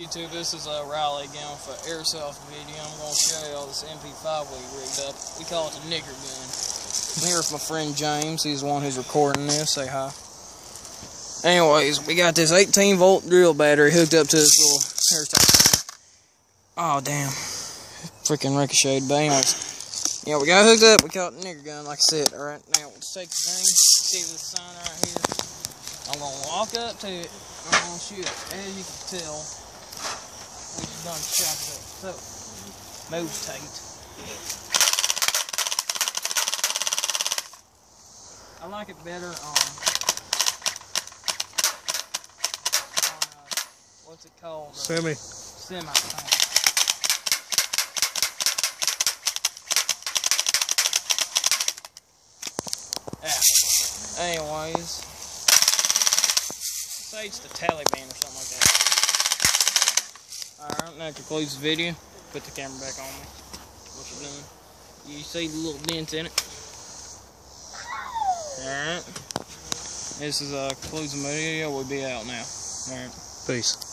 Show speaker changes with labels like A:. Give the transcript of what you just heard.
A: YouTube, this is a Riley again for airsoft video. I'm going to show you all this mp5 we rigged up. We call it the nigger gun. I'm here with my friend James. He's the one who's recording this. Say hi. Anyways, we got this 18-volt drill battery hooked up to this little airsoft gun. Oh, damn. Freaking ricocheted. But anyways, yeah, we got hooked up. We call it the nigger gun, like I said. Alright, now let's take the thing. See this sign right here? I'm going to walk up to it. I'm going to shoot it. As you can tell, we just done strapped it up. So, move tight. I like it better on what's it called?
B: Semi.
A: Semi. Yeah. Anyways, say it's the Taliban or something like that. Alright, that concludes the video. Put the camera back on me. What you doing? You see the little dents in it? Alright. This is concludes the video. We'll be out now. Alright.
B: Peace.